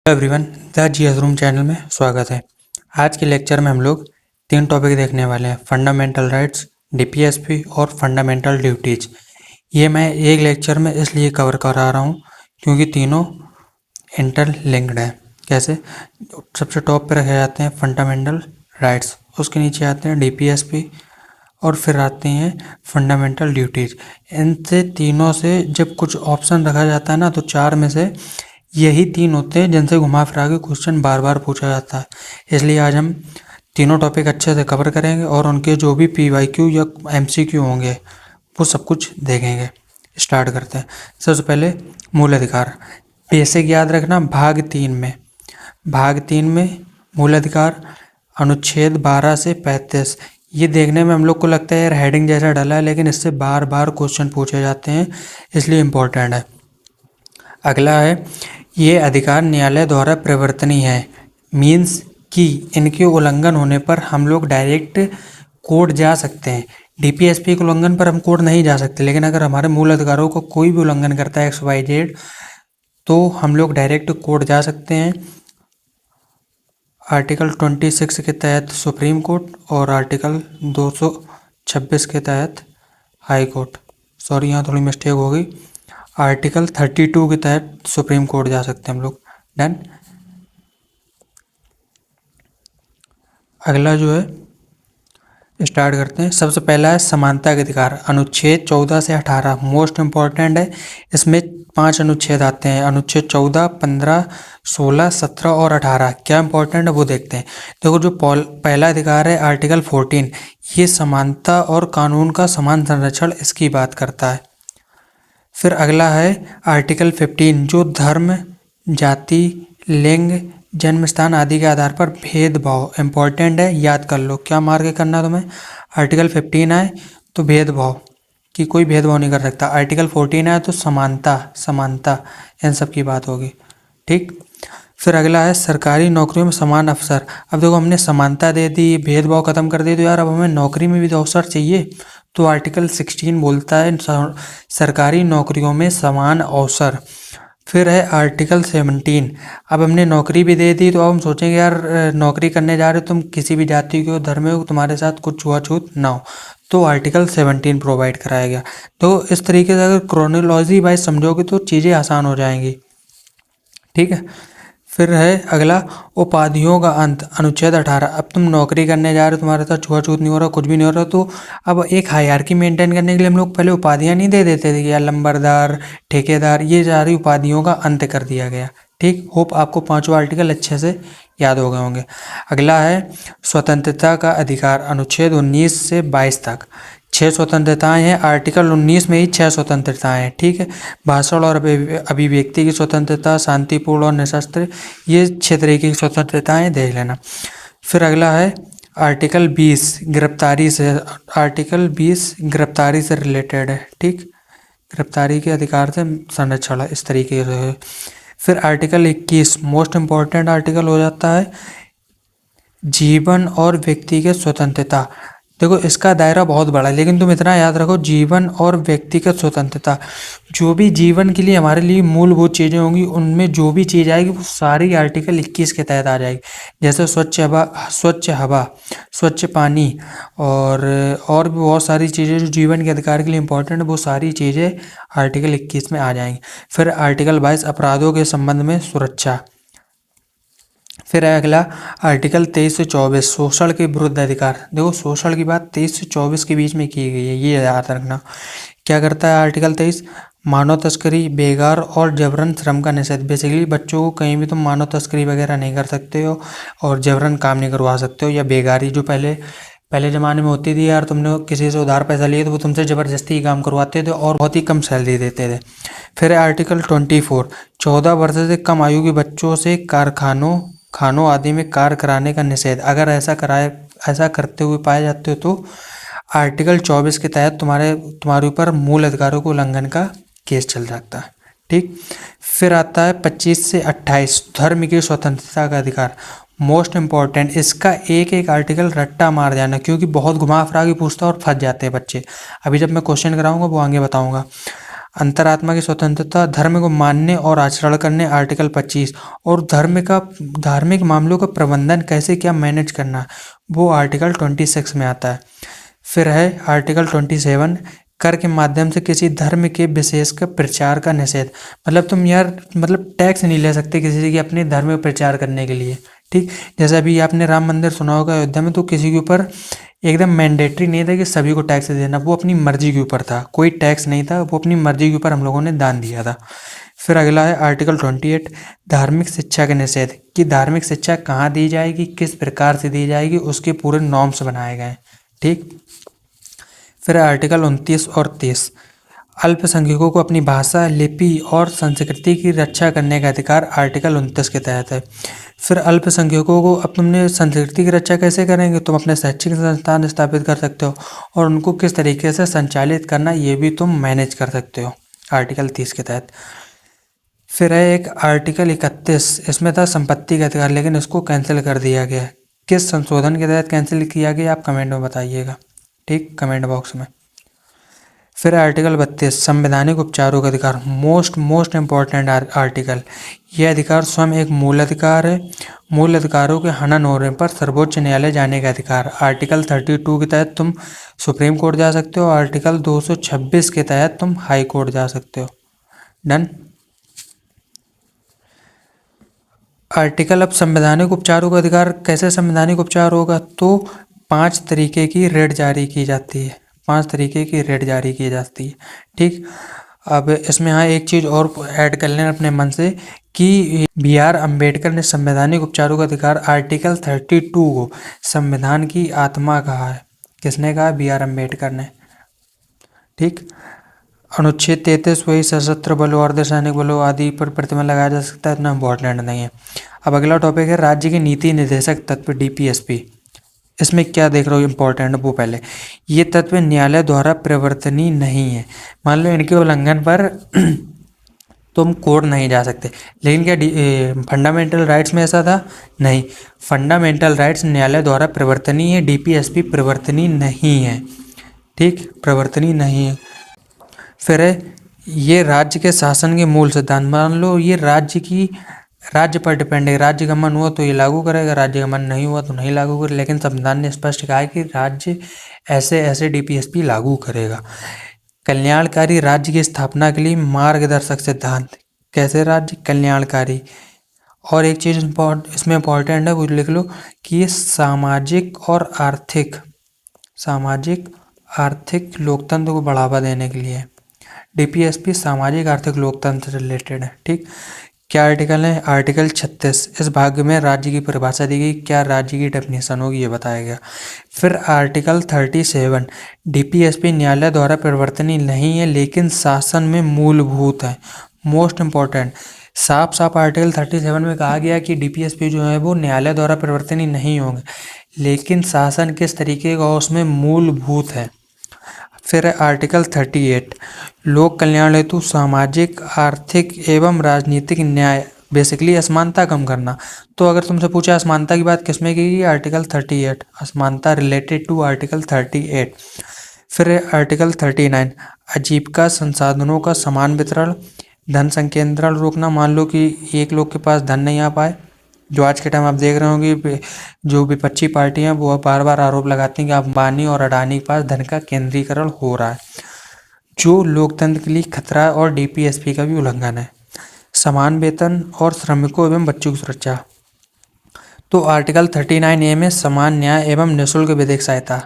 Hello everyone, the GS room channel में स्वागत है। आज के लेक्चर में हम लोग 3 टॉपिक देखने वाले हैं, फंडामेंटल राइट्स, डीपीएसपी और फंडामेंटल ड्यूटीज। ये मैं एक लेक्चर में इसलिए कवर करा रहा हूँ क्योंकि तीनों इंटरलिंक्ड हैं। कैसे? सबसे टॉप पे रखे जाते हैं फंडामेंटल राइट्स, उसके नीचे आते हैं डीपीएसपी और फिर आते हैं फंडामेंटल ड्यूटीज। इनसे तीनों से जब कुछ ऑप्शन रखा जाता है ना, तो 4 में से यही 3 होते हैं जिनसे घुमा फिरा के क्वेश्चन बार बार पूछा जाता है। इसलिए आज हम तीनों टॉपिक अच्छे से कवर करेंगे और उनके जो भी पीवाईक्यू या एमसीक्यू होंगे वो सब कुछ देखेंगे। स्टार्ट करते हैं। सबसे पहले मूल अधिकार। बेसिक याद रखना, भाग 3 में मूल अधिकार अनुच्छेद 12 से 35। ये देखने में हम लोग को लगता है यार हेडिंग जैसा डला है, लेकिन इससे बार बार क्वेश्चन पूछे जाते हैं, इसलिए इम्पोर्टेंट है। अगला है, ये अधिकार न्यायालय द्वारा प्रवर्तनीय है, मीन्स कि इनके उल्लंघन होने पर हम लोग डायरेक्ट कोर्ट जा सकते हैं। डीपीएसपी के उल्लंघन पर हम कोर्ट नहीं जा सकते, लेकिन अगर हमारे मूल अधिकारों को कोई भी उल्लंघन करता है XYZ, तो हम लोग डायरेक्ट कोर्ट जा सकते हैं। आर्टिकल 26 के तहत सुप्रीम कोर्ट और आर्टिकल 226 के तहत हाई कोर्ट। सॉरी, यहाँ थोड़ी मिस्टेक हो गई। आर्टिकल 32 के तहत सुप्रीम कोर्ट जा सकते हैं हम लोग। डन। अगला जो है स्टार्ट करते हैं। सबसे पहला है समानता के अधिकार, अनुच्छेद 14 से 18 मोस्ट इम्पॉर्टेंट है। इसमें 5 अनुच्छेद आते हैं, अनुच्छेद 14, 15, 16, 17 और 18। क्या इंपॉर्टेंट है वो देखते हैं। देखो, जो पहला अधिकार है आर्टिकल 14, ये समानता और कानून का समान संरक्षण इसकी बात करता है। फिर अगला है आर्टिकल 15, जो धर्म, जाति, लिंग, जन्म स्थान आदि के आधार पर भेदभाव, इंपॉर्टेंट है, याद कर लो। क्या मार के करना तुम्हें? आर्टिकल 15 है तो भेदभाव, कि कोई भेदभाव नहीं कर सकता। आर्टिकल 14 है तो समानता इन सब की बात होगी। ठीक। फिर अगला है सरकारी नौकरियों में समान अवसर। अब देखो, हमने समानता दे दी, भेदभाव खत्म कर दी, तो यार अब हमें नौकरी में भी तो अवसर चाहिए। तो आर्टिकल 16 बोलता है सरकारी नौकरियों में समान अवसर। फिर है आर्टिकल 17। अब हमने नौकरी भी दे दी, तो अब हम सोचेंगे यार नौकरी करने जा रहे हो तुम, किसी भी जाति के हो, धर्म हो, तुम्हारे साथ कुछ छुआछूत ना हो, तो आर्टिकल 17 प्रोवाइड कराया गया। तो इस तरीके से अगर क्रोनोलॉजी वाइज समझोगे तो चीज़ें आसान हो जाएंगी। ठीक है। फिर है अगला उपाधियों का अंत, अनुच्छेद 18। अब तुम नौकरी करने जा रहे हो, तुम्हारे साथ छुआछूत नहीं हो रहा, कुछ भी नहीं हो रहा, तो अब एक हायरार्की मेंटेन करने के लिए हम लोग पहले उपाधियां नहीं दे देते थे, या लंबरदार, ठेकेदार, ये सारी उपाधियों का अंत कर दिया गया। ठीक। होप आपको 5 आर्टिकल अच्छे से याद हो गए होंगे। अगला है स्वतंत्रता का अधिकार, अनुच्छेद 19 से 22 तक। 6 स्वतंत्रताएं हैं, आर्टिकल 19 में ही 6 स्वतंत्रताएं हैं। ठीक है। भाषण और अभिव्यक्ति की स्वतंत्रता, शांतिपूर्ण और निशस्त्र, ये 6 तरीके की स्वतंत्रताएं देख लेना। फिर अगला है आर्टिकल 20 गिरफ्तारी से, आर्टिकल 20 गिरफ्तारी से रिलेटेड है। ठीक। गिरफ्तारी के अधिकार से संरक्षण है, इस तरीके से है। फिर आर्टिकल 21 मोस्ट इम्पॉर्टेंट आर्टिकल हो जाता है, जीवन और व्यक्तिगत स्वतंत्रता। देखो, इसका दायरा बहुत बड़ा है, लेकिन तुम इतना याद रखो, जीवन और व्यक्तिगत स्वतंत्रता, जो भी जीवन के लिए हमारे लिए मूलभूत चीज़ें होंगी, उनमें जो भी चीज़ आएगी वो सारी आर्टिकल 21 के तहत आ जाएगी। जैसे स्वच्छ हवा, स्वच्छ पानी और भी बहुत सारी चीज़ें जो जीवन के अधिकार के लिए इंपॉर्टेंट है, वो सारी चीज़ें आर्टिकल 21 में आ जाएंगी। फिर आर्टिकल 22 अपराधों के संबंध में सुरक्षा। फिर है अगला आर्टिकल 23 से 24 शोषण के विरुद्ध अधिकार। देखो, शोषण की बात 23 से 24 के बीच में की गई है, ये याद रखना। क्या करता है आर्टिकल 23? मानव तस्करी, बेगार और जबरन श्रम का निषेध। बेसिकली बच्चों को कहीं भी तुम मानव तस्करी वगैरह नहीं कर सकते हो और जबरन काम नहीं करवा सकते हो, या बेगारी जो पहले ज़माने में होती थी, यार तुमने किसी से उधार पैसा लिए तो वो तुमसे ज़बरदस्ती काम करवाते थे और बहुत ही कम सैलरी देते थे। फिर है आर्टिकल 24 14 वर्ष से कम आयु के बच्चों से खानों आदि में कार्य कराने का निषेध। अगर ऐसा करते हुए पाए जाते हो तो आर्टिकल 24 के तहत तुम्हारे ऊपर मूल अधिकारों को उल्लंघन का केस चल सकता है। ठीक। फिर आता है 25 से 28 धर्म की स्वतंत्रता का अधिकार, मोस्ट इम्पॉर्टेंट। इसका एक एक आर्टिकल रट्टा मार जाना, क्योंकि बहुत घुमा फिरा के पूछता है और फंस जाते हैं बच्चे। अभी जब मैं क्वेश्चन कराऊंगा वो आगे बताऊंगा। अंतरात्मा की स्वतंत्रता, धर्म को मानने और आचरण करने आर्टिकल 25, और धार्मिक मामलों का प्रबंधन कैसे क्या मैनेज करना वो आर्टिकल 26 में आता है। फिर है आर्टिकल 27, कर के माध्यम से किसी धर्म के विशेष का प्रचार का निषेध। मतलब तुम यार टैक्स नहीं ले सकते किसी से कि अपने धर्म का प्रचार करने के लिए। ठीक, जैसे अभी आपने राम मंदिर सुना होगा अयोध्या में, तो किसी के ऊपर एकदम मैंडेटरी नहीं था कि सभी को टैक्स देना, वो अपनी मर्जी के ऊपर था, कोई टैक्स नहीं था, वो अपनी मर्जी के ऊपर हम लोगों ने दान दिया था। फिर अगला है आर्टिकल 28, धार्मिक शिक्षा के निषेध, कि धार्मिक शिक्षा कहाँ दी जाएगी, किस प्रकार से दी जाएगी, उसके पूरे नॉर्म्स बनाए गए हैं। ठीक, फिर आर्टिकल 29 और 30, अल्पसंख्यकों को अपनी भाषा, लिपि और संस्कृति की रक्षा करने का अधिकार आर्टिकल 29 के तहत है। फिर अल्पसंख्यकों को अपने संस्कृति की रक्षा कैसे करेंगे, तुम अपने शैक्षिक संस्थान स्थापित कर सकते हो, और उनको किस तरीके से संचालित करना ये भी तुम मैनेज कर सकते हो आर्टिकल 30 के तहत। फिर है एक आर्टिकल 31, इसमें था संपत्ति का अधिकार, लेकिन इसको कैंसिल कर दिया गया। किस संशोधन के तहत कैंसिल किया गया आप कमेंट में बताइएगा, ठीक, कमेंट बॉक्स में। फिर आर्टिकल 32, संवैधानिक उपचारों का अधिकार, मोस्ट इम्पॉर्टेंट आर्टिकल। यह अधिकार स्वयं एक मूल अधिकार है। मूल अधिकारों के हनन होने पर सर्वोच्च न्यायालय जाने का अधिकार। आर्टिकल 32 के तहत तुम सुप्रीम कोर्ट जा सकते हो, आर्टिकल 226 के तहत तुम हाई कोर्ट जा सकते हो। डन। आर्टिकल अब संवैधानिक उपचारों का अधिकार कैसे संवैधानिक उपचार होगा, तो 5 तरीके की रेट जारी की जाती है, 5 तरीके की रेट जारी की जाती है। ठीक, अब इसमें यहाँ एक चीज़ और ऐड कर लें अपने मन से कि बी आर अम्बेडकर ने संवैधानिक उपचारों का अधिकार आर्टिकल 32 को संविधान की आत्मा कहा है। किसने कहा? बी आर अम्बेडकर ने। ठीक, अनुच्छेद 33 वही सशस्त्र बलों, अर्धसैनिक बलों आदि पर प्रतिबंध लगाया जा सकता है, इतना इम्पोर्टेंट नहीं है। अब अगला टॉपिक है राज्य की नीति निर्देशक तत्व डीपीएसपी। इसमें क्या देख रहे हो इम्पोर्टेंट, वो पहले ये तत्व न्यायालय द्वारा प्रवर्तनीय नहीं है। मान लो इनके उल्लंघन पर तुम कोर्ट नहीं जा सकते, लेकिन क्या फंडामेंटल राइट्स में ऐसा था? नहीं, फंडामेंटल राइट्स न्यायालय द्वारा प्रवर्तनीय है, डीपीएसपी प्रवर्तनीय नहीं है। ठीक, प्रवर्तनीय नहीं है। फिर है ये राज्य के शासन के मूल सिद्धांत। मान लो ये राज्य पर डिपेंड है, राज्य का मन हुआ तो ये लागू करेगा, राज्य का मन नहीं हुआ तो नहीं लागू करेगा, लेकिन संविधान ने स्पष्ट कहा है कि राज्य ऐसे ऐसे डीपीएसपी लागू करेगा। कल्याणकारी राज्य की स्थापना के लिए मार्गदर्शक सिद्धांत। कैसे राज्य कल्याणकारी? और एक चीज़ इसमें इम्पोर्टेंट है, वो लिख लो कि ये सामाजिक आर्थिक लोकतंत्र को बढ़ावा देने के लिए। डीपीएसपी सामाजिक आर्थिक लोकतंत्र से रिलेटेड है। ठीक, क्या आर्टिकल है? आर्टिकल 36। इस भाग में राज्य की परिभाषा दी गई, क्या राज्य की डेफिनेशन होगी ये बताया गया। फिर आर्टिकल 37, डीपीएसपी न्यायालय द्वारा परिवर्तनीय नहीं है लेकिन शासन में मूलभूत है। मोस्ट इम्पॉर्टेंट, साफ आर्टिकल 37 में कहा गया कि डीपीएसपी जो है वो न्यायालय द्वारा परिवर्तनीय नहीं होंगे, लेकिन शासन किस तरीके का उसमें मूलभूत है। फिर आर्टिकल 38, लोक कल्याण हेतु सामाजिक, आर्थिक एवं राजनीतिक न्याय, बेसिकली असमानता कम करना। तो अगर तुमसे पूछा असमानता की बात किसमें की गई? आर्टिकल 38, असमानता रिलेटेड टू आर्टिकल 38। फिर आर्टिकल 39, आजीविका संसाधनों का समान वितरण, धन संकेंद्रण रोकना। मान लो कि एक लोग के पास धन नहीं आ पाए, जो आज के टाइम आप देख रहे होंगे जो विपक्षी पार्टी हैं वो बार बार आरोप लगाती हैं कि अंबानी और अडानी के पास धन का केंद्रीकरण हो रहा है, जो लोकतंत्र के लिए खतरा और डीपीएसपी का भी उल्लंघन है। समान वेतन और श्रमिकों एवं बच्चों की सुरक्षा। तो आर्टिकल 39A में समान न्याय एवं निःशुल्क विधिक सहायता।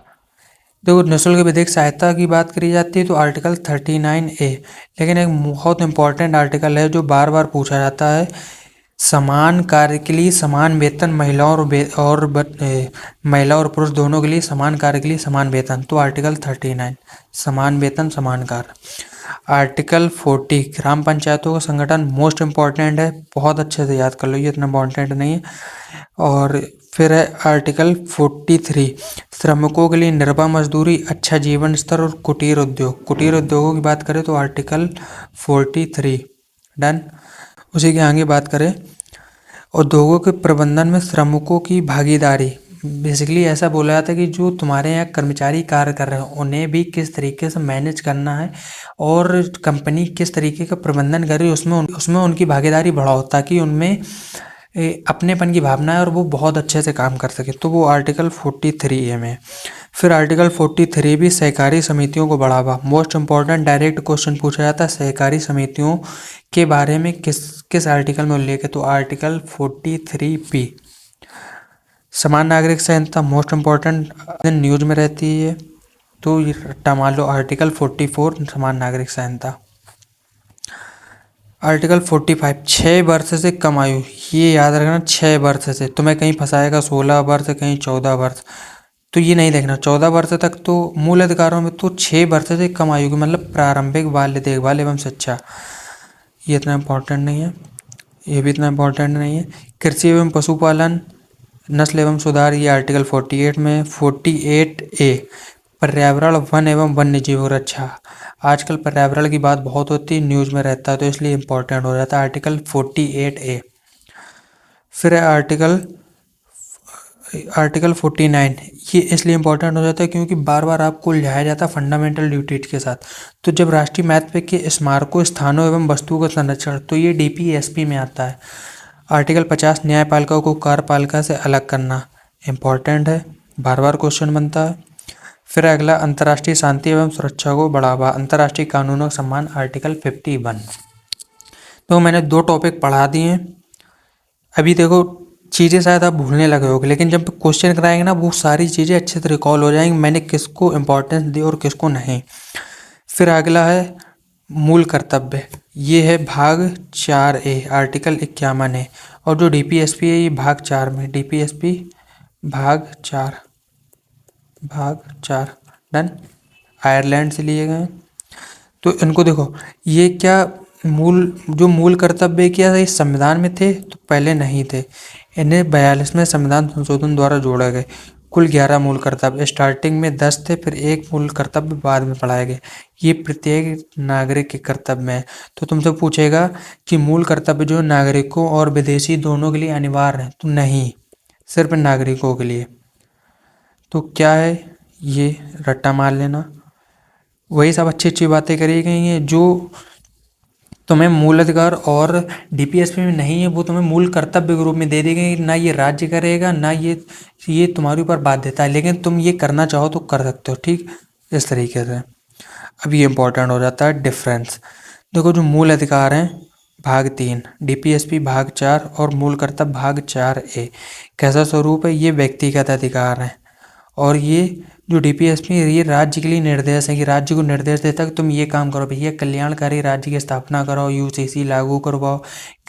देखो, निःशुल्क विधिक सहायता की बात करी जाती है तो आर्टिकल 39A, लेकिन एक बहुत इंपॉर्टेंट आर्टिकल है जो बार बार पूछा जाता है, समान कार्य के लिए समान वेतन, महिला और पुरुष दोनों के लिए समान कार्य के लिए समान वेतन। तो आर्टिकल 39, समान वेतन समान कार्य। आर्टिकल 40, ग्राम पंचायतों का संगठन। मोस्ट इम्पॉर्टेंट है, बहुत अच्छे से याद कर लो, ये इतना इम्पॉर्टेंट नहीं है। और फिर है आर्टिकल 43, श्रमिकों के लिए निर्बाध मजदूरी, अच्छा जीवन स्तर और कुटीर उद्योग। कुटीर उद्योगों की बात करें तो आर्टिकल 43। डन। उसी के आगे बात करें, उद्योगों के प्रबंधन में श्रमिकों की भागीदारी, बेसिकली ऐसा बोला जाता है कि जो तुम्हारे यहाँ कर्मचारी कार्य कर रहे हैं उन्हें भी किस तरीके से मैनेज करना है और कंपनी किस तरीके का प्रबंधन कर रही है उसमें उनकी भागीदारी बढ़ाओ ताकि उनमें अपनेपन की भावना है और वो बहुत अच्छे से काम कर सके। तो वो आर्टिकल 43 है में। फिर आर्टिकल 43 भी सहकारी समितियों को बढ़ावा। मोस्ट इम्पॉर्टेंट डायरेक्ट क्वेश्चन पूछा जाता है सहकारी समितियों के बारे में किस किस आर्टिकल में उल्लेख है, तो आर्टिकल 43 बी। समान नागरिक संहिता मोस्ट इम्पॉर्टेंट न्यूज में रहती है, तो ये रट्टा मान लो आर्टिकल 44 समान नागरिक संहिता। आर्टिकल 45 6 वर्ष से कम आयु, ये याद रखना 6 वर्ष से, तुम्हें कहीं फंसाएगा 16 वर्ष कहीं 14 वर्ष, तो ये नहीं देखना। 14 वर्ष तक तो मूल अधिकारों में, तो 6 वर्ष से कम आयु की मतलब प्रारंभिक बाल्य देखभाल एवं शिक्षा, ये इतना इम्पोर्टेंट नहीं है, ये भी इतना इम्पोर्टेंट नहीं है। कृषि एवं पशुपालन नस्ल एवं सुधार, ये आर्टिकल 48 में। 48A पर्यावरण वन एवं वन्य जीव रक्षा, आजकल पर्यावरण की बात बहुत होती है, न्यूज में रहता है तो इसलिए इम्पोर्टेंट हो जाता है आर्टिकल 48A। फिर है आर्टिकल 49, ये इसलिए इम्पोर्टेंट हो जाता है क्योंकि बार बार आपको उलझाया जाता है फंडामेंटल ड्यूटीज के साथ। तो जब राष्ट्रीय महत्व के स्मारकों स्थानों एवं वस्तुओं का संरक्षण, तो ये DPSP में आता है। आर्टिकल 50 न्यायपालिका को कार्यपालिका से अलग करना, इम्पोर्टेंट है, बार बार क्वेश्चन बनता है। फिर अगला अंतर्राष्ट्रीय शांति एवं सुरक्षा को बढ़ावा, अंतर्राष्ट्रीय कानूनों का सम्मान, आर्टिकल 51। तो मैंने 2 टॉपिक पढ़ा दिए हैं। अभी देखो चीज़ें शायद आप भूलने लगे होगे, लेकिन जब क्वेश्चन कराएंगे ना वो सारी चीज़ें अच्छे से रिकॉल हो जाएंगी, मैंने किसको इम्पोर्टेंस दी और किसको नहीं। फिर अगला है मूल कर्तव्य, ये है भाग 4A आर्टिकल 51 है, और जो DPSP है ये भाग 4 में, DPSP भाग 4 डन, आयरलैंड से लिए गए। तो इनको देखो, ये क्या मूल कर्तव्य क्या ये संविधान में थे, तो पहले नहीं थे, इन्हें 42वें संविधान संशोधन द्वारा जोड़ा गए। कुल 11 मूल कर्तव्य, स्टार्टिंग में 10 थे, फिर एक मूल कर्तव्य बाद में पढ़ाए गए। ये प्रत्येक नागरिक के कर्तव्य है। तो तुमसे पूछेगा कि मूल कर्तव्य जो नागरिकों और विदेशी दोनों के लिए अनिवार्य है, तो नहीं, सिर्फ नागरिकों के लिए। तो क्या है, ये रट्टा मार लेना, वही सब अच्छी अच्छी बातें करी गई हैं जो तुम्हें मूल अधिकार और DPSP में नहीं है, वो तुम्हें मूल कर्तव्य के रूप में दे दी गई। ना ये राज्य करेगा, ना ये तुम्हारे ऊपर बाध्यता है, लेकिन तुम ये करना चाहो तो कर सकते हो, ठीक, इस तरीके से। अब ये इंपॉर्टेंट हो जाता है डिफरेंस। देखो जो मूल अधिकार हैं भाग 3, DPSP भाग 4 और मूल कर्तव्य भाग 4A कैसा स्वरूप है, ये व्यक्तिगत अधिकार हैं, और ये जो DPSP ये राज्य के लिए निर्देश है कि राज्य को निर्देश देता है कि तुम ये काम करो भैया, कल्याणकारी राज्य की स्थापना करो, UCC लागू करवाओ,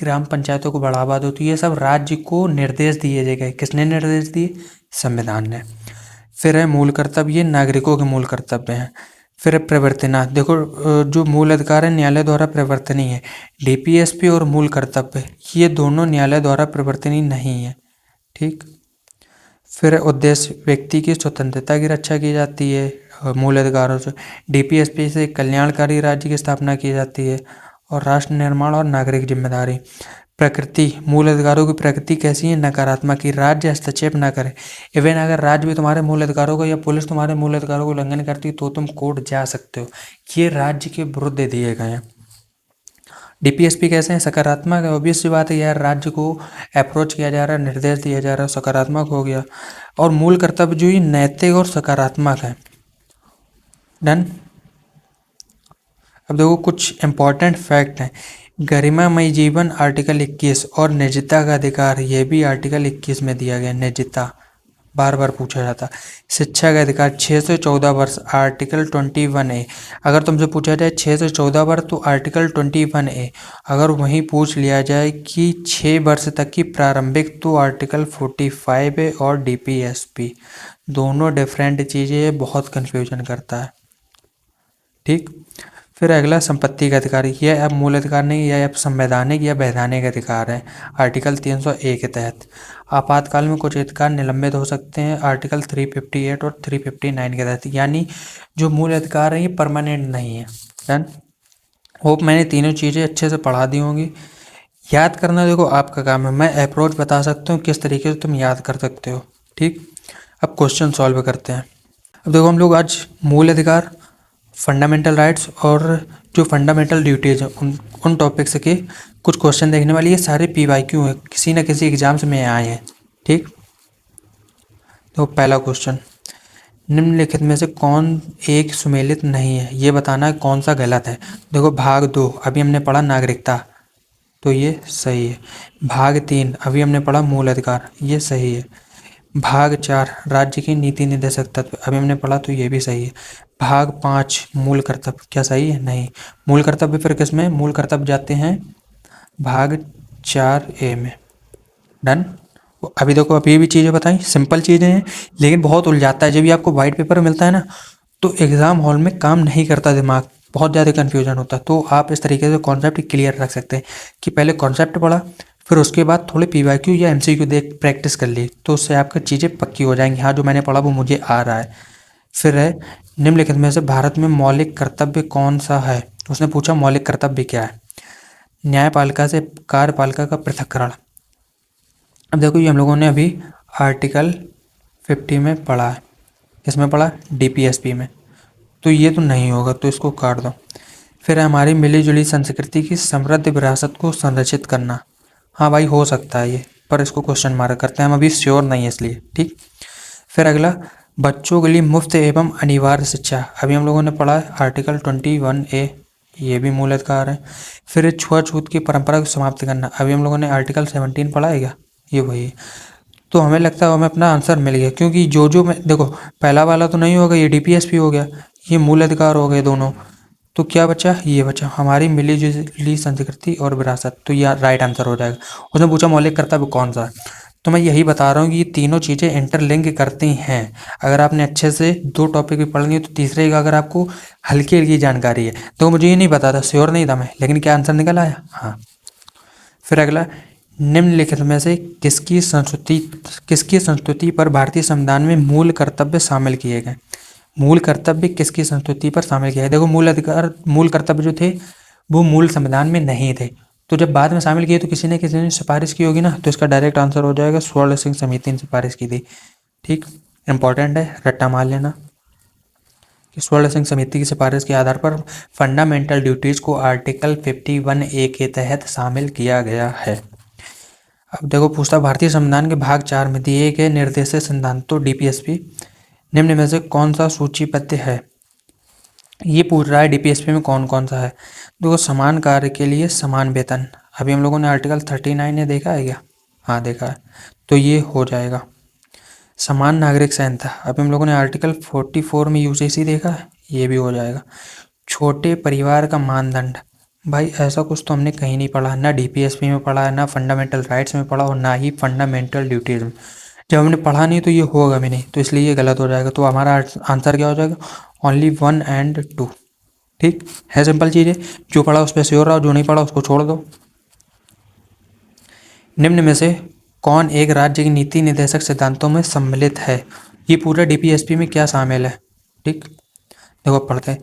ग्राम पंचायतों को बढ़ावा दो, तो ये सब राज्य को निर्देश दिए गए। किसने निर्देश दिए, संविधान ने। फिर है मूल कर्तव्य, ये नागरिकों के मूल कर्तव्य हैं। फिर है प्रवर्तना, देखो जो मूल अधिकार है न्यायालय द्वारा प्रवर्तनीय है, DPSP और मूल कर्तव्य ये दोनों न्यायालय द्वारा प्रवर्तनीय नहीं है, ठीक। फिर उद्देश्य, व्यक्ति की स्वतंत्रता की रक्षा की जाती है मूल अधिकारों से, DPSP से कल्याणकारी राज्य की स्थापना की जाती है, और राष्ट्र निर्माण और नागरिक जिम्मेदारी। प्रकृति, मूल अधिकारों की प्रकृति कैसी है, नकारात्मक, की राज्य हस्तक्षेप न करे। इवन अगर राज्य भी तुम्हारे मूल अधिकारों को या पुलिस तुम्हारे मूल अधिकारों को उल्लंघन करती है तो तुम कोर्ट जा सकते हो, ये राज्य के विरुद्ध दिए गए हैं। DPSP कैसे हैं, सकारात्मक है, ऑब्वियस सी बात है यार, राज्य को अप्रोच किया जा रहा है, निर्देश दिया जा रहा है, सकारात्मक हो गया। और मूल कर्तव्य जो ये नैतिक और सकारात्मक है, डन। अब देखो कुछ इंपॉर्टेंट फैक्ट हैं। गरिमामय जीवन आर्टिकल 21 और निजता का अधिकार, ये भी आर्टिकल 21 में दिया गया, निजता बार बार पूछा जाता। शिक्षा का अधिकार 6 से 14 वर्ष, आर्टिकल 21A। अगर तुमसे पूछा जाए 6 से 14 वर्ष तो आर्टिकल 21A। अगर वहीं पूछ लिया जाए कि 6 वर्ष तक की प्रारंभिक, तो आर्टिकल 45A और DPSP। दोनों डिफरेंट चीज़ें, बहुत कन्फ्यूजन करता है, ठीक। फिर अगला संपत्ति का अधिकार, यह अब मूल अधिकार नहीं, यह अब संवैधानिक या वैधानिक अधिकार है, आर्टिकल 301 के तहत। आपातकाल में कुछ अधिकार निलंबित हो सकते हैं, आर्टिकल 358 और 359 के तहत। यानी जो मूल अधिकार है ये परमानेंट नहीं है, डन। होप मैंने तीनों चीज़ें अच्छे से पढ़ा दी होंगी। याद करना देखो आपका काम है, मैं अप्रोच बता सकता हूँ किस तरीके से तुम याद कर सकते हो, ठीक। अब क्वेश्चन सॉल्व करते हैं। अब देखो हम लोग आज मूल अधिकार, फंडामेंटल राइट्स और जो फंडामेंटल ड्यूटीज हैं उन टॉपिक्स के कुछ क्वेश्चन देखने वाली। ये सारे PYQ हैं, किसी न किसी एग्जाम्स में आए हैं। ठीक, तो पहला क्वेश्चन, निम्नलिखित में से कौन एक सुमेलित नहीं है, ये बताना है कौन सा गलत है। देखो भाग 2 अभी हमने पढ़ा नागरिकता, तो ये सही है। भाग 3 अभी हमने पढ़ा मूल अधिकार, ये सही है। भाग 4 राज्य की नीति निर्देशक तत्व अभी हमने पढ़ा, तो ये भी सही है। भाग 5 मूल कर्तव्य, क्या सही है? नहीं। मूल कर्तव्य फिर किस में? मूल कर्तव्य जाते हैं भाग 4A में। डन। अभी देखो अभी भी चीज़ें बताई, सिंपल चीज़ें हैं लेकिन बहुत उलझाता है। जब भी आपको वाइट पेपर मिलता है ना, तो एग्ज़ाम हॉल में काम नहीं करता दिमाग, बहुत ज़्यादा कन्फ्यूजन होता है। तो आप इस तरीके से कॉन्सेप्ट क्लियर रख सकते हैं कि पहले कॉन्सेप्ट पढ़ा, फिर उसके बाद थोड़े PYQ या MCQ देख प्रैक्टिस कर ली, तो उससे आपकी चीज़ें पक्की हो जाएंगी। हाँ, जो मैंने पढ़ा वो मुझे आ रहा है। फिर है, निम्नलिखित में से भारत में मौलिक कर्तव्य कौन सा है? उसने पूछा मौलिक कर्तव्य क्या है। न्यायपालिका से कार्यपालिका का पृथक्करण। अब देखो ये हम लोगों ने अभी आर्टिकल 50 में पढ़ा है। किसमें पढ़ा? DPSP में। तो ये तो नहीं होगा, तो इसको काट दो। फिर हमारी मिली जुली संस्कृति की समृद्ध विरासत को संरक्षित करना। हाँ भाई, हो सकता है ये, पर इसको क्वेश्चन मार्क करते हैं, हम अभी श्योर नहीं है इसलिए। ठीक। फिर अगला, बच्चों के लिए मुफ्त एवं अनिवार्य शिक्षा, अभी हम लोगों ने पढ़ा है आर्टिकल 21A, ये भी मूल अधिकार है। फिर छुआछूत की परंपरा को समाप्त करना, अभी हम लोगों ने आर्टिकल 17 पढ़ा है क्या? ये वही है। तो हमें लगता है हमें अपना आंसर मिल गया, क्योंकि जो मैं देखो पहला वाला तो नहीं होगा, ये DPSP हो गया, ये मूल अधिकार हो गए दोनों। तो क्या बचा? ये बचा हमारी मिली जुली संस्कृति और विरासत, तो ये राइट आंसर हो जाएगा। उसने पूछा मौलिक कर्तव्य कौन सा है, तो मैं यही बता रहा हूँ कि ये तीनों चीज़ें इंटरलिंक करती हैं। अगर आपने अच्छे से 2 टॉपिक भी पढ़ लिए तो तीसरे का अगर आपको हल्की हल्की जानकारी है, तो मुझे ये नहीं पता था, श्योर नहीं था मैं, लेकिन क्या आंसर निकल आया? हाँ। फिर अगला, निम्नलिखित में से किसकी संस्कृति पर भारतीय संविधान में मूल कर्तव्य शामिल किए गए? मूल कर्तव्य किसकी संस्कृति पर शामिल किया है? देखो मूल अधिकार, मूल कर्तव्य जो थे वो मूल संविधान में नहीं थे, तो जब बाद में शामिल किए तो किसी न किसी ने सिफारिश की होगी ना, तो इसका डायरेक्ट आंसर हो जाएगा स्वर्ण सिंह समिति ने सिफारिश की थी। ठीक, इंपॉर्टेंट है, रट्टा मार लेना कि स्वर्ण सिंह समिति की सिफारिश के आधार पर फंडामेंटल ड्यूटीज को आर्टिकल 51A के तहत शामिल किया गया है। अब देखो पूछता, भारतीय संविधान के भाग 4 में दिए गए निर्देशित सिद्धांतों DPSP निम्न में से कौन सा सूचीबद्ध है? ये पूछ रहा है DPSP में कौन कौन सा है। देखो समान कार्य के लिए समान वेतन, अभी हम लोगों ने आर्टिकल 39 ने देखा है क्या? हाँ देखा है, तो ये हो जाएगा। समान नागरिक संहिता, अभी हम लोगों ने आर्टिकल 44 में UCC देखा है, ये भी हो जाएगा। छोटे परिवार का मानदंड, भाई ऐसा कुछ तो हमने कहीं नहीं पढ़ा, ना DPSP में पढ़ा है, ना फंडामेंटल राइट्स में पढ़ा और ना ही फंडामेंटल ड्यूटीज में। जब हमने पढ़ा नहीं तो ये होगा भी नहीं, तो इसलिए ये गलत हो जाएगा। तो हमारा आंसर क्या हो जाएगा? ओनली 1 और 2। ठीक है, सिंपल चीज़ है, जो पढ़ा उस पर श्योर रहो, जो नहीं पढ़ा उसको छोड़ दो। निम्न में से कौन एक राज्य की नीति निर्देशक सिद्धांतों में सम्मिलित है? ये पूरा DPSP में क्या शामिल है? ठीक, देखो पढ़ते हैं,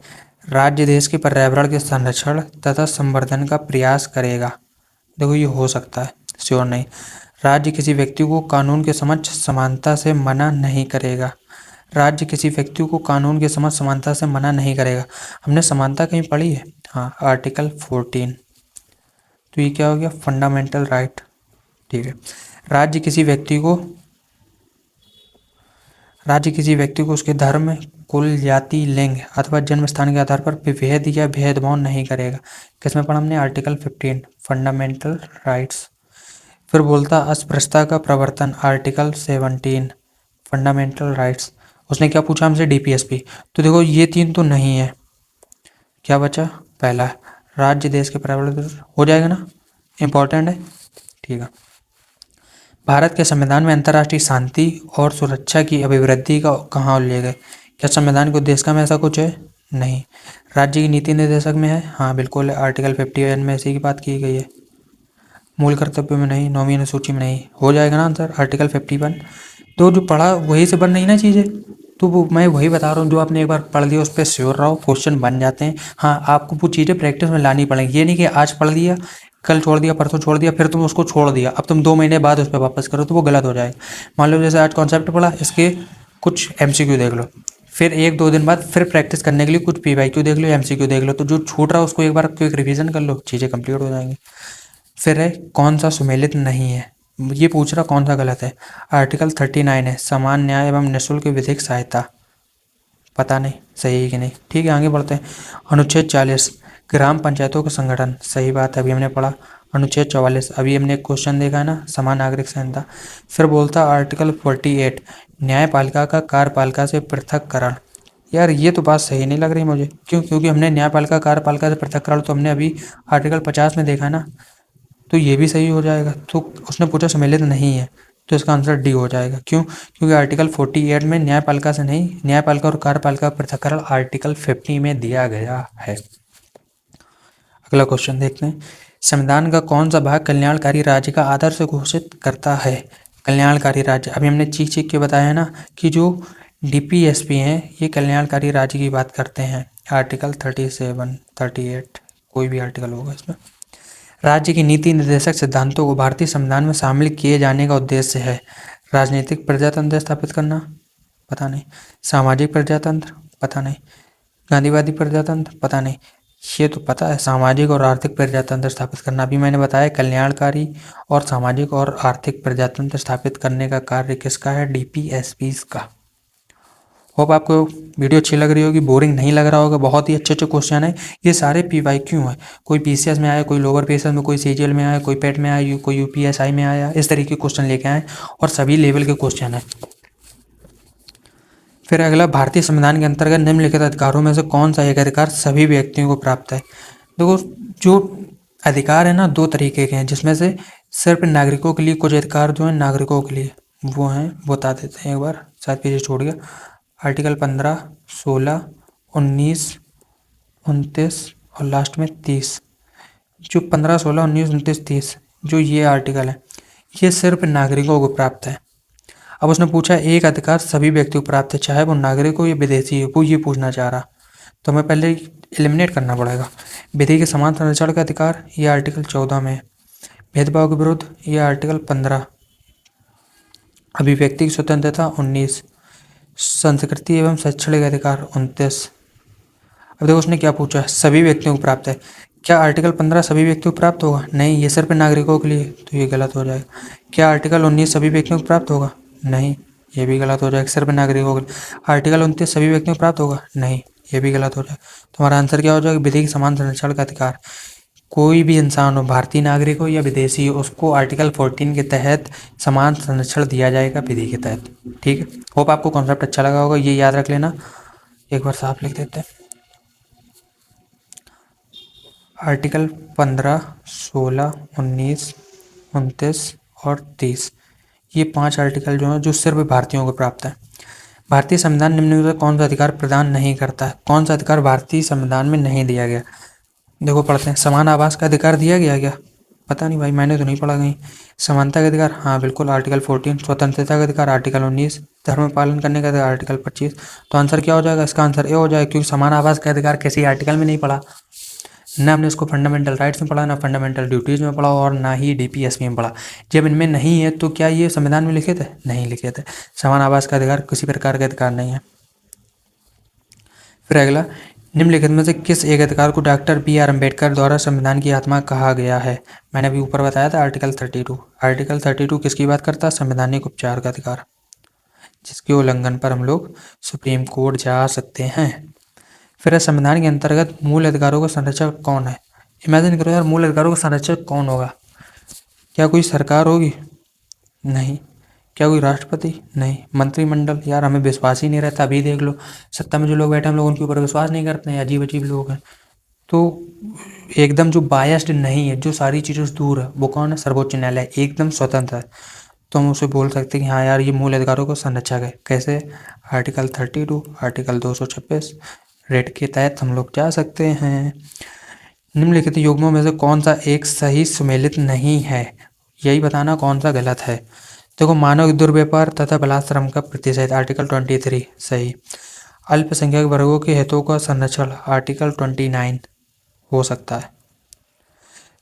राज्य देश के पर्यावरण के संरक्षण तथा संवर्धन का प्रयास करेगा। देखो ये हो सकता है, श्योर नहीं। राज्य किसी व्यक्ति को कानून के समक्ष समानता से मना नहीं करेगा। राज्य किसी व्यक्ति को कानून के समक्ष समानता से मना नहीं करेगा, हमने समानता कहीं पढ़ी है? हाँ, आर्टिकल 14। तो ये क्या हो गया? Fundamental right. ठीक है, राज्य किसी व्यक्ति को उसके धर्म, कुल, जाति, लिंग अथवा जन्म स्थान के आधार पर विभेद या भेदभाव नहीं करेगा। किसमें पढ़ा हमने? Article 15 fundamental rights. फिर बोलता अस्पृश्यता का प्रवर्तन, आर्टिकल 17 फंडामेंटल राइट्स। उसने क्या पूछा हमसे? DPSP। तो देखो ये 3 तो नहीं है, क्या बचा? पहला, राज्य देश के पर्यावरण, हो जाएगा ना, इम्पोर्टेंट है। ठीक है, भारत के संविधान में अंतर्राष्ट्रीय शांति और सुरक्षा की अभिवृद्धि का कहाँ उल्लेख है? क्या संविधान के उद्देश्य में ऐसा कुछ है? नहीं। राज्य की नीति निर्देशक में है? हाँ बिल्कुल है, आर्टिकल 51 में इसी की बात की गई है। मूल कर्तव्य में नहीं, नौवीं अनुसूची में नहीं, हो जाएगा ना आंसर आर्टिकल 51। तो जो पढ़ा वही से बन नहीं ना चीज़ें, तो वो मैं वही बता रहा हूँ, जो आपने एक बार पढ़ लिया उस पर श्योर रहो, क्वेश्चन बन जाते हैं। हाँ, आपको वो चीज़ें प्रैक्टिस में लानी पड़ेंगी, ये नहीं कि आज पढ़ लिया, कल छोड़ दिया, परसों छोड़ दिया, फिर तुम उसको छोड़ दिया, अब तुम 2 महीने बाद उस पर वापस करो, तो वो गलत हो जाएगा। मान लो जैसे आज कॉन्सेप्ट पढ़ा, इसके कुछ एमसीक्यू देख लो, फिर 1-2 दिन बाद फिर प्रैक्टिस करने के लिए कुछ पीवाईक्यू देख लो, एमसीक्यू देख लो, तो जो छूट रहा है उसको एक बार क्विक रिवीजन कर लो, चीज़ें कंप्लीट हो जाएंगी। फिर है कौन सा सुमेलित नहीं है, ये पूछ रहा कौन सा गलत है। आर्टिकल 39 है समान न्याय एवं निःशुल्क विधिक सहायता, पता नहीं सही है कि नहीं। ठीक है, आगे बढ़ते हैं। अनुच्छेद 40 ग्राम पंचायतों का संगठन, सही बात है, अभी हमने पढ़ा। अनुच्छेद 44 अभी हमने एक क्वेश्चन देखा है ना, समान नागरिक संहिता। फिर बोलता आर्टिकल 48 न्यायपालिका का कार्यपालिका से पृथककरण। यार ये तो बात सही नहीं लग रही मुझे, क्यों? क्योंकि हमने न्यायपालिका कार्यपालिका से पृथककरण तो हमने अभी आर्टिकल 50 में देखा ना, तो ये भी सही हो जाएगा। तो उसने पूछा सम्मिलित नहीं है, तो इसका आंसर डी हो जाएगा। क्यों? क्योंकि आर्टिकल 48 में न्यायपालिका से नहीं, न्यायपालिका और कार्यपालिका का पृथक्करण आर्टिकल 50 में दिया गया है। अगला क्वेश्चन देखते हैं। संविधान का कौन सा भाग कल्याणकारी राज्य का आदर्श घोषित करता है? कल्याणकारी राज्य, अभी हमने चीख के बताया ना कि जो डीपीएसपी हैं ये कल्याणकारी राज्य की बात करते हैं। आर्टिकल 37, 38 कोई भी आर्टिकल होगा इसमें। राज्य की नीति निर्देशक सिद्धांतों को भारतीय संविधान में शामिल किए जाने का उद्देश्य है। राजनीतिक प्रजातंत्र स्थापित करना, पता नहीं। सामाजिक प्रजातंत्र, पता नहीं। गांधीवादी प्रजातंत्र, पता नहीं। ये तो पता है, सामाजिक और आर्थिक प्रजातंत्र स्थापित करना। अभी मैंने बताया कल्याणकारी और सामाजिक और आर्थिक प्रजातंत्र स्थापित करने का कार्य किसका है? डीपीएसपी का। होप आपको वीडियो अच्छी लग रही होगी, बोरिंग नहीं लग रहा होगा। बहुत ही अच्छे अच्छे क्वेश्चन है, ये सारे पीवाईक्यू हैं। कोई पीसीएस में आया, कोई लोअर पीसीएस में, कोई सीजीएल में आया, कोई पेट में आया, कोई यूपीएसआई में आया, इस तरीके के क्वेश्चन लेके आए और सभी लेवल के क्वेश्चन है। फिर अगला, भारतीय संविधान के अंतर्गत निम्नलिखित अधिकारों में से कौन सा एक अधिकार सभी व्यक्तियों को प्राप्त है? देखो, जो अधिकार है ना दो तरीके के हैं, जिसमें से सिर्फ नागरिकों के लिए कुछ अधिकार जो है नागरिकों के लिए वो हैं, बता देते हैं एक बार, शायद पीछे छोड़ गया। आर्टिकल 15, 16, 19, 29 और लास्ट में 30। जो 15, 16, 19, 29, 30 जो ये आर्टिकल है, ये सिर्फ नागरिकों को प्राप्त है। अब उसने पूछा एक अधिकार सभी व्यक्तियों को प्राप्त है, चाहे वो नागरिक हो या विदेशी हो, वो ये पूछना चाह रहा। तो हमें पहले एलिमिनेट करना पड़ेगा। विधि के समान संरक्षण का अधिकार, ये आर्टिकल 14 में। भेदभाव के विरुद्ध, ये आर्टिकल 15। अभिव्यक्ति की स्वतंत्रता 19। संस्कृति एवं शैक्षणिक अधिकार 29। अब देखो उसने क्या पूछा, सभी व्यक्तियों को प्राप्त है। क्या आर्टिकल 15 सभी व्यक्तियों को प्राप्त होगा? नहीं, ये सिर्फ नागरिकों के लिए, तो ये गलत हो जाएगा। क्या आर्टिकल 19 सभी व्यक्तियों को प्राप्त होगा? नहीं, ये भी गलत हो जाएगा, सिर्फ नागरिकों के लिए। आर्टिकल 29 सभी व्यक्तियों को प्राप्त होगा? नहीं, ये भी गलत हो जाएगा। तो हमारा आंसर क्या हो जाएगा? विधि के समान संरक्षण का अधिकार। कोई भी इंसान हो, भारतीय नागरिक हो या विदेशी हो, उसको आर्टिकल 14 के तहत समान संरक्षण दिया जाएगा विधि के तहत। ठीक है, होप आपको कॉन्सेप्ट अच्छा लगा होगा, ये याद रख लेना। एक बार साफ लिख देते हैं। आर्टिकल 15, 16, 19, 29 और 30, ये 5 आर्टिकल जो हैं जो सिर्फ भारतीयों को प्राप्त है। भारतीय संविधान निम्नलिखित में कौन सा अधिकार प्रदान नहीं करता है? कौन सा अधिकार भारतीय संविधान में नहीं दिया गया? देखो पढ़ते हैं। समान आवास का अधिकार दिया गया क्या? पता नहीं भाई, मैंने तो नहीं पढ़ा कहीं। समानता का अधिकार, हाँ बिल्कुल, आर्टिकल 14। स्वतंत्रता का अधिकार आर्टिकल 19। धर्म पालन करने का अधिकार आर्टिकल 25। तो आंसर क्या हो जाएगा? इसका आंसर ए हो जाएगा, क्योंकि समान आवास का अधिकार किसी आर्टिकल में नहीं पढ़ा। ना हमने इसको फंडामेंटल राइट्स में पढ़ा, ना फंडामेंटल ड्यूटीज़ में पढ़ा, और ना ही डीपीएसपी में पढ़ा। जब इनमें नहीं है तो क्या ये संविधान में लिखित है? नहीं लिखित है। समान आवास का अधिकार किसी प्रकार का अधिकार नहीं है। फिर अगला, निम्नलिखित में से किस एक अधिकार को डॉक्टर बी.आर. अम्बेडकर द्वारा संविधान की आत्मा कहा गया है? मैंने अभी ऊपर बताया था आर्टिकल 32। आर्टिकल 32 किसकी बात करता है? संवैधानिक उपचार का अधिकार, जिसके उल्लंघन पर हम लोग सुप्रीम कोर्ट जा सकते हैं। फिर संविधान के अंतर्गत मूल अधिकारों का संरक्षक कौन है? इमेजिन करो यार, मूल अधिकारों का संरक्षक कौन होगा? क्या कोई सरकार होगी? नहीं। क्या कोई राष्ट्रपति? नहीं। मंत्रिमंडल? यार हमें विश्वास ही नहीं रहता। अभी देख लो, सत्ता में जो लोग बैठे हैं हम लोग उनके ऊपर विश्वास नहीं करते हैं, अजीब अजीब लोग हैं। तो एकदम जो बायस्ड नहीं है, जो सारी चीज़ों से दूर है, वो कौन है? सर्वोच्च न्यायालय, एकदम स्वतंत्र है। तो हम उसे बोल सकते हैं कि हाँ यार ये मूल अधिकारों को संरक्षक है। कैसे? आर्टिकल 32, आर्टिकल 226 रेट के तहत हम लोग जा सकते हैं। निम्नलिखित युग्मों में से कौन सा एक सही सुमेलित नहीं है? यही बताना कौन सा गलत है। देखो, मानव दुर्व्यवहार तथा बलात्श्रम का प्रतिषेध, आर्टिकल 23 सही। अल्पसंख्यक वर्गों के हितों का संरक्षण, आर्टिकल 29 हो सकता है।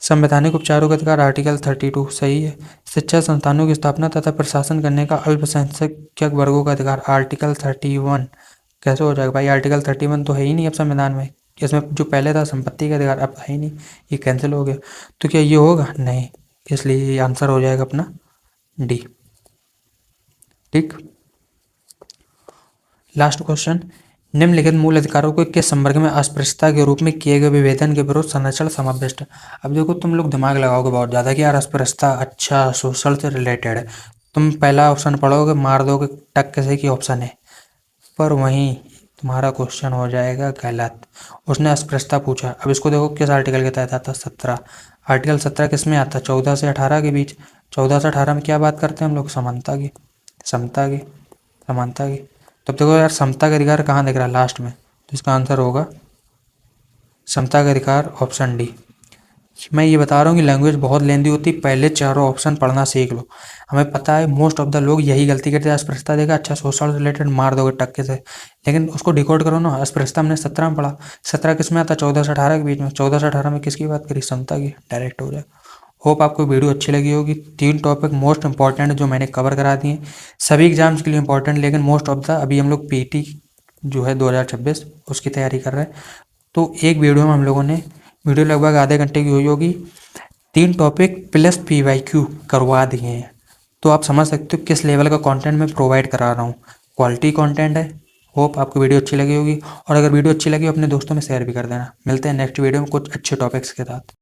संवैधानिक उपचारों का अधिकार आर्टिकल 32 सही है। शिक्षा संस्थानों की स्थापना तथा प्रशासन करने का अल्पसंख्यक वर्गों का अधिकार आर्टिकल 31। कैसे हो जाएगा भाई, आर्टिकल 31 तो है ही नहीं अब संविधान में। इसमें जो पहले था संपत्ति का अधिकार, अब है ही नहीं, ये कैंसिल हो गया। तो क्या ये होगा? नहीं, इसलिए ये आंसर हो जाएगा अपना डी। ठीक। लास्ट क्वेश्चन, निम्नलिखित मूल अधिकारों को किस संवर्ग में अस्पृश्यता के रूप में किए गए विभेदन के विरुद्ध संरक्षण समाविष्ट है? अब देखो तुम लोग दिमाग लगाओगे बहुत ज़्यादा कि यार अस्पृश्यता अच्छा सोशल से रिलेटेड है, तुम पहला ऑप्शन पढ़ोगे मार दोगे टक से कि ऑप्शन है, पर वहीं तुम्हारा क्वेश्चन हो जाएगा गलत। उसने अस्पृश्यता पूछा। अब इसको देखो किस आर्टिकल के तहत आता है? 17। आर्टिकल 17 किस में आता है? 14 से 18 के बीच। 14 से 18 में क्या बात करते हैं हम लोग? समानता की, समता की, समानता की। तब देखो यार समता का अधिकार कहाँ दिख रहा है? लास्ट में। तो इसका आंसर होगा समता का अधिकार ऑप्शन डी। मैं ये बता रहा हूँ कि लैंग्वेज बहुत लेंदी होती, पहले चारों ऑप्शन पढ़ना सीख लो। हमें पता है मोस्ट ऑफ द लोग यही गलती करते हैं, अस्पृश्यता देखा अच्छा सोशल रिलेटेड मार दोगे टक्के से, लेकिन उसको डिकोड करो ना। अस्पृश्यता हमने 17 में पढ़ा, 17 किस में आता? 14 से 18 के बीच में। 14 से 18 में किसकी बात करी? समता की, डायरेक्ट हो जाए। होप आपको वीडियो अच्छी लगी होगी। 3 टॉपिक मोस्ट इंपॉर्टेंट जो मैंने कवर करा दिए, सभी एग्जाम्स के लिए इंपॉर्टेंट, लेकिन मोस्ट ऑफ द अभी हम लोग पीटी जो है 2026 उसकी तैयारी कर रहे हैं। तो एक वीडियो में हम लोगों ने, वीडियो लगभग आधे घंटे की हुई होगी, 3 टॉपिक प्लस PYQ करवा दिए हैं। तो आप समझ सकते हो किस लेवल का कंटेंट मैं प्रोवाइड करा रहा हूँ। क्वालिटी कंटेंट है। होप आपको वीडियो अच्छी लगी होगी, और अगर वीडियो अच्छी लगी अपने दोस्तों में शेयर भी कर देना। मिलते हैं नेक्स्ट वीडियो में कुछ अच्छे टॉपिक्स के साथ।